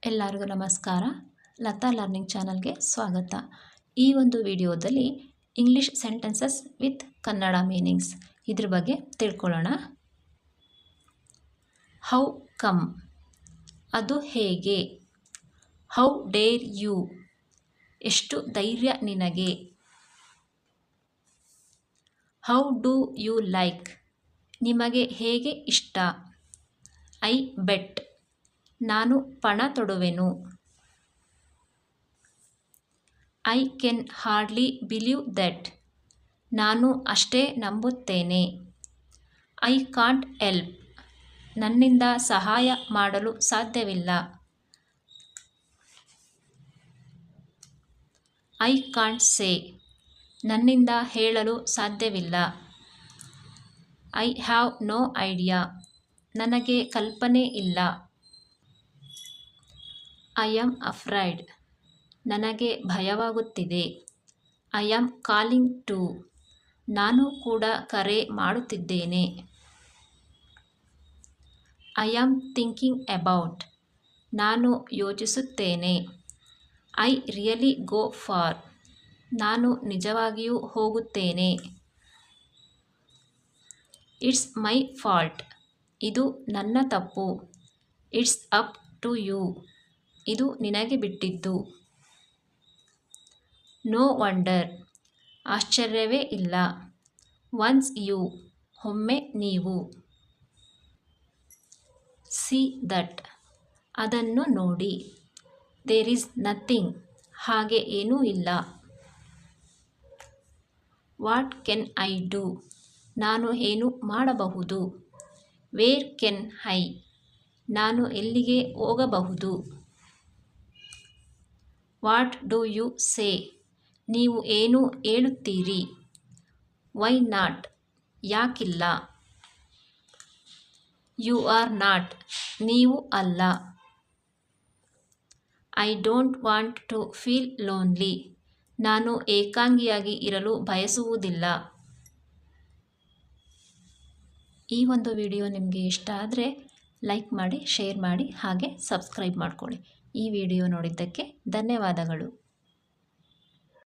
ಎಲ್ಲರಿಗೂ ನಮಸ್ಕಾರ. ಲತಾ ಲರ್ನಿಂಗ್ ಚಾನಲ್ಗೆ ಸ್ವಾಗತ. ಈ ಒಂದು ವಿಡಿಯೋದಲ್ಲಿ English sentences with Kannada meanings ಇದ್ರ ಬಗ್ಗೆ ತಿಳ್ಕೊಳ್ಳೋಣ. ಹೌ ಕಮ್, ಅದು ಹೇಗೆ. ಹೌ ಡೇರ್ ಯು, ಎಷ್ಟು ಧೈರ್ಯ ನಿನಗೆ. ಹೌ ಡು ಯು ಲೈಕ್, ನಿಮಗೆ ಹೇಗೆ ಇಷ್ಟ. ಐ ಬೆಟ್, ನಾನು ಪಣ ತೊಡುವೆನು. I can hardly believe that, ನಾನು ಅಷ್ಟೇ ನಂಬುತ್ತೇನೆ. ಐ ಕಾಂಟ್ ಹೆಲ್ಪ್, ನನ್ನಿಂದ ಸಹಾಯ ಮಾಡಲು ಸಾಧ್ಯವಿಲ್ಲ. ಐ ಕಾಂಟ್ ಸೇ, ನನ್ನಿಂದ ಹೇಳಲು ಸಾಧ್ಯವಿಲ್ಲ. ಐ ಹ್ಯಾವ್ ನೋ ಐಡಿಯಾ, ನನಗೆ ಕಲ್ಪನೆ ಇಲ್ಲ. ಐ ಆಮ್ ಅಫ್ರೈಡ್, ನನಗೆ ಭಯವಾಗುತ್ತಿದೆ. ಐ ಆಮ್ ಕಾಲಿಂಗ್ ಟು, ನಾನು ಕೂಡ ಕರೆ ಮಾಡುತ್ತಿದ್ದೇನೆ. ಐ ಆಮ್ ಥಿಂಕಿಂಗ್ ಅಬೌಟ್, ನಾನು ಯೋಚಿಸುತ್ತೇನೆ. ಐ ರಿಯಲಿ ಗೋ ಫಾರ್, ನಾನು ನಿಜವಾಗಿಯೂ ಹೋಗುತ್ತೇನೆ. ಇಟ್ಸ್ ಮೈ ಫಾಲ್ಟ್, ಇದು ನನ್ನ ತಪ್ಪು. ಇಟ್ಸ್ ಅಪ್ ಟು ಯು, ಇದು ನಿನಗೆ ಬಿಟ್ಟಿದ್ದು. ನೋ ವಂಡರ್, ಆಶ್ಚರ್ಯವೇ ಇಲ್ಲ. ಒನ್ಸ್ ಯು, ಒಮ್ಮೆ ನೀವು. ಸಿ ದಟ್, ಅದನ್ನು ನೋಡಿ. ದೇರ್ ಈಸ್ ನಥಿಂಗ್, ಹಾಗೆ ಏನೂ ಇಲ್ಲ. ವಾಟ್ ಕ್ಯಾನ್ ಐ ಡೂ, ನಾನು ಏನು ಮಾಡಬಹುದು. ವೇರ್ ಕ್ಯಾನ್ ಐ, ನಾನು ಎಲ್ಲಿಗೆ ಹೋಗಬಹುದು. ವಾಟ್ ಡು ಯು ಸೇ, ನೀವು ಏನು ಹೇಳುತ್ತೀರಿ. ವೈ ನಾಟ್, ಯಾಕಿಲ್ಲ. ಯು ಆರ್ ನಾಟ್, ನೀವು ಅಲ್ಲ. I don't want to feel lonely, ನಾನು ಏಕಾಂಗಿಯಾಗಿ ಇರಲು ಬಯಸುವುದಿಲ್ಲ. ಈ ಒಂದು ವಿಡಿಯೋ ನಿಮಗೆ ಇಷ್ಟ ಆದರೆ ಲೈಕ್ ಮಾಡಿ, ಶೇರ್ ಮಾಡಿ, ಹಾಗೆ ಸಬ್ಸ್ಕ್ರೈಬ್ ಮಾಡ್ಕೊಳ್ಳಿ. ಈ ವಿಡಿಯೋ ನೋಡಿದ್ದಕ್ಕೆ ಧನ್ಯವಾದಗಳು.